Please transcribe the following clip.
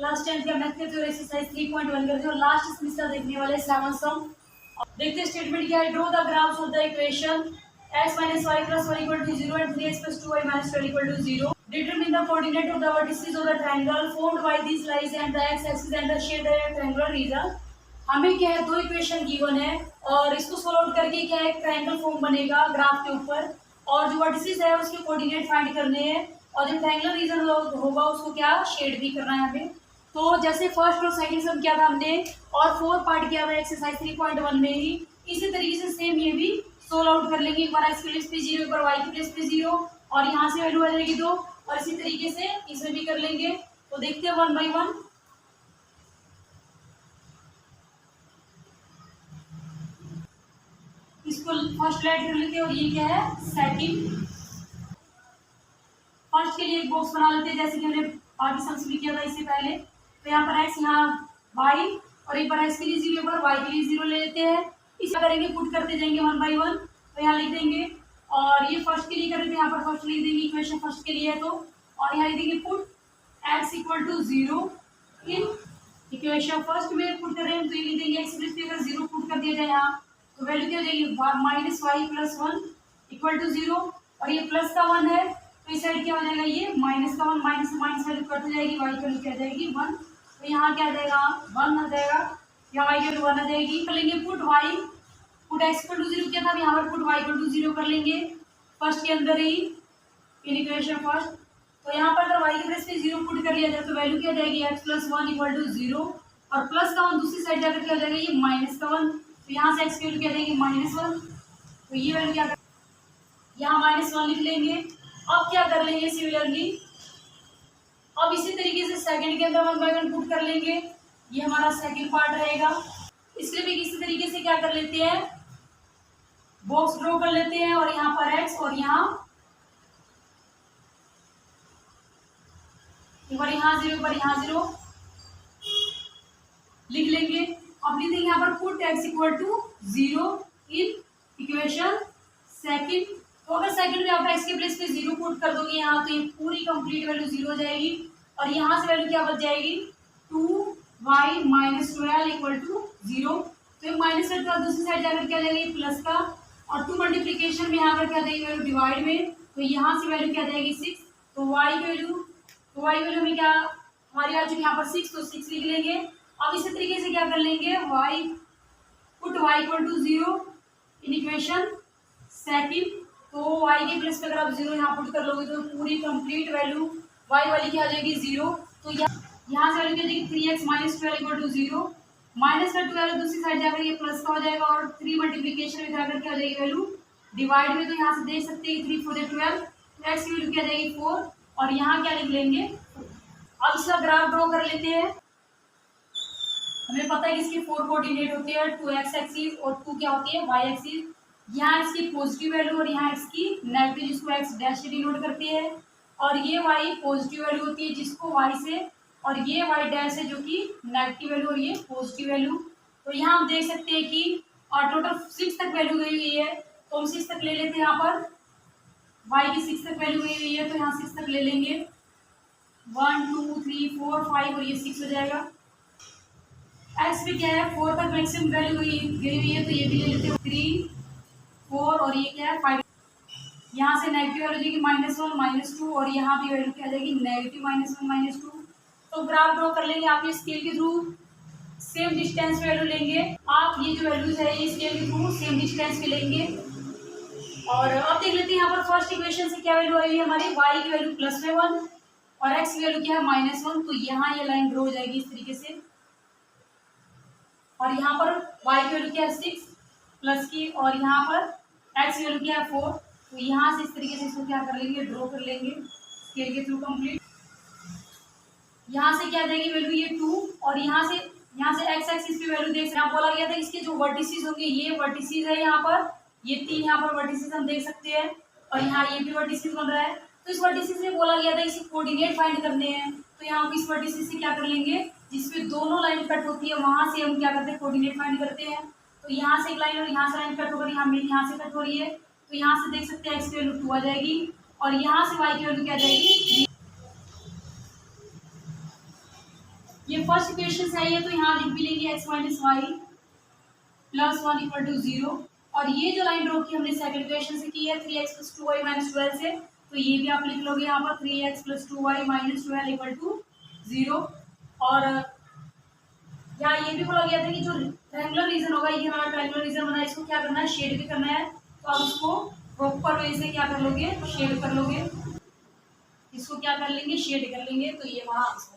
Class 10 का math करते हो एक्सरसाइज 3.1 करते हो। लास्ट सेमेस्टर देखने वाले 7 सम। देखते स्टेटमेंट क्या है। Draw the graphs of the equation x minus y plus 1 equal to 0 and 3x plus 2y minus 12 equal to 0. Determine the coordinate of the vertices of the triangle formed by these lines and the x-axis and the shade the rectangular region. हमें क्या है, दो equation given है और इसको solve out करके क्या है, एक ट्रायंगल फॉर्म बनेगा ग्राफ के ऊपर और जो वर्टिसेस है उसके कोऑर्डिनेट फाइंड करने हैं और जो ट्रायंगुलर रीजन होगा उसको क्या शेड भी करना है हमें। तो जैसे फर्स्ट और सेकंड सम किया था हमने और 4 पार्ट किया था एक्सरसाइज 3.1 में ही, इसी तरीके से सेम ये भी सोल्व आउट कर लेंगे। एक बार x के प्लेस पे 0, एक बार y के प्लेस पे 0 और यहाँ से वैल्यू आ जाएगी 2 और इसी तरीके से इसमें भी कर लेंगे। तो देखते हैं 1 बाय 1। इसको फर्स्ट लेट कर लेते हैं और ये क्या है सेकंड। फर्स्ट के लिए एक बॉक्स बना लेते हैं जैसे कि हमने बाकी सम्स भी किया था इससे पहले। तो यहाँ पर x, यहाँ y और एक बार x के लिए 0, एक बार y के लिए 0 ले लेते हैं। इस करेंगे पुट करते जाएंगे 1 बाय 1। तो यहाँ लिख देंगे और ये फर्स्ट के लिए कर देते हैं, यहाँ पर फर्स्ट लिख देंगे, इक्वेशन फर्स्ट के लिए है तो, और यहाँ लिख देंगे put x equal to 0 in equation first में पुट कर रहे हैं तो ये लिख देंगे x प्लस अगर 0 पुट कर दिया जाए यहाँ तो वैल्यू क्या हो जाएगी minus y plus 1 equal to 0 और ये प्लस का 1 है तो इस साइड क्या हो जाएगा ये माइनस का 1, माइनस माइनस वैल्यू कट जाएगी, y की वैल्यू क्या आ जाएगी 1। तो यहाँ क्या आ जाएगा 1 आ जाएगा, यहाँ y की वैल्यू 1 आ जाएगी। कर लेंगे put y put x equal to 0 किया था, यहाँ पर पुट y इक्वल टू 0 कर लेंगे फर्स्ट के अंदर ही इन इक्वेशन फर्स्ट। तो यहाँ पर अगर y के प्लेस पे 0 पुट कर लिया जाए तो वैल्यू क्या आ जाएगी x प्लस 1 इक्वल टू 0 और प्लस का 1 दूसरी साइड जाकर क्या हो जाएगा ये माइनस का 1। तो यहाँ से x की वैल्यू क्या आ जाएगी -1। तो ये वैल्यू क्या यहाँ -1 लिख लेंगे। अब क्या कर लेंगे सिमिलरली, अब इसी तरीके से सेकंड के अंदर 1 बाय 1 पुट कर लेंगे, ये हमारा सेकंड पार्ट रहेगा। इसलिए भी इसी तरीके से क्या कर लेते हैं बॉक्स ड्रॉ कर लेते हैं और यहाँ पर x और यहाँ एक बार यहाँ 0 एक बार यहाँ 0 लिख लेंगे। अब लिख देंगे यहाँ पर put x equal to 0 in equation second. तो अगर सेकंड में आप x के प्लेस पे 0 पुट कर दोगे यहाँ तो ये पूरी कंप्लीट वैल्यू 0 हो जाएगी और यहाँ से वैल्यू क्या बच जाएगी 2y माइनस 12 इक्वल टू 0। तो ये माइनस का दूसरी साइड जाकर क्या जाएगी प्लस का और 2 मल्टीप्लीकेशन में यहाँ पर क्या जाएगी वैल्यू डिवाइड में, तो यहाँ से वैल्यू क्या जाएगी 6। तो y वैल्यू में क्या हमारी आ चुकी यहाँ पर 6, तो 6 लिख लेंगे। अब इसी तरीके से क्या कर लेंगे put y equal to 0 in equation second. तो y के प्लेस पे अगर आप 0 यहाँ पुट कर लोगे तो पूरी कंप्लीट वैल्यू y वाली क्या आ जाएगी 0। तो यहाँ से वैल्यू क्या जाएगी 3x minus 12 equal to 0, minus का 12 दूसरी साइड जाकर ये प्लस का हो जाएगा और 3 मल्टीप्लीकेशन में जाकर क्या हो जाएगी वैल्यू डिवाइड में। तो यहाँ से देख सकते हैं 3 4 12, तो x की वैल्यू क्या जाएगी 4 और यहाँ क्या लिख लेंगे। अब इसका ग्राफ ड्रॉ कर लेते हैं। हमें पता है कि इसके 4 कोऑर्डिनेट होते हैं, 2x एक्सिस और 2 क्या होती है y एक्सिस। यहाँ इसकी पॉजिटिव वैल्यू और यहाँ इसकी नेगेटिव जिसको x डैश से डिनोट करते हैं और ये y पॉजिटिव वैल्यू होती है जिसको y से, और ये y डैश है जो कि नेगेटिव वैल्यू और ये पॉजिटिव वैल्यू। तो यहाँ हम देख सकते हैं कि टोटल 6 तक वैल्यू गई हुई है तो हम 6 तक ले लेते हैं। यहाँ पर y की 6 तक वैल्यू गई हुई है तो यहाँ 6 तक ले लेंगे 1 2 3 4 5 और ये 6 हो जाएगा। x भी क्या है 4 तक मैक्सिमम वैल्यू गई हुई है तो ये भी ले लेते हैं 3 4 और ये क्या है 5। यहाँ से नेगेटिव वैल्यू देगी -1 -2 और यहाँ भी वैल्यू क्या जाएगी नेगेटिव -1 -2। तो ग्राफ ड्रॉ कर लेंगे आप ये स्केल के थ्रू सेम डिस्टेंस वैल्यू लेंगे। आप ये जो वैल्यूज है ये स्केल के थ्रू सेम डिस्टेंस के लेंगे। और अब देख लेते हैं यहाँ पर फर्स्ट इक्वेशन से क्या वैल्यू आई है हमारी y की वैल्यू +1 और x की वैल्यू क्या है -1। तो यहाँ ये लाइन ड्रॉ हो जाएगी इस तरीके से और यहाँ पर y की वैल्यू क्या है 6 प्लस की और यहाँ पर x की वैल्यू क्या है 4। तो यहाँ से इस तरीके से इसको क्या कर लेंगे ड्रॉ कर लेंगे स्केल के थ्रू कंप्लीट। यहाँ से क्या आ जाएगी वैल्यू ये 2 और यहाँ से x एक्सिस पे वैल्यू देख सकते हैं। बोला गया था इसके जो वर्टिसेस होंगे ये वर्टिसेस है, यहाँ पर ये 3 यहाँ पर वर्टिसेस हम देख सकते हैं और यहाँ ये भी वर्टिसेस बन रहा है। तो इस वर्टिसेस में बोला गया था इसके कोऑर्डिनेट फाइंड करने हैं तो यहाँ हम इस वर्टिसेस से क्या कर लेंगे जिसपे दोनों लाइन कट होती है वहां से हम क्या करते हैं कोऑर्डिनेट फाइंड करते हैं। तो यहाँ से एक लाइन और यहाँ से लाइन कट होकर यहाँ से कट हो रही है तो यहाँ से देख सकते हैं x की वैल्यू 2 आ जाएगी और यहाँ से y की वैल्यू क्या आ जाएगी 3। ये फर्स्ट इक्वेशन है, ये तो यहाँ लिख भी लेंगे x minus y plus 1 equal to 0। और ये जो लाइन ड्रॉ की हमने सेकंड इक्वेशन से की है 3x प्लस 2y माइनस 12 से, तो ये भी आप लिख लोगे यहाँ पर 3x plus 2y minus 12 equal to 0। और यहाँ ये भी बोला गया था कि जो ट्रायंगुलर रीजन होगा, ये हमारा ट्रायंगुलर रीजन बना है, इसको क्या करना है, शेड भी करना है। तो आप इसको प्रॉपर वे से क्या कर लोगे, शेड कर लोगे, इसको क्या कर लेंगे, शेड कर लेंगे। तो ये हमारा आंसर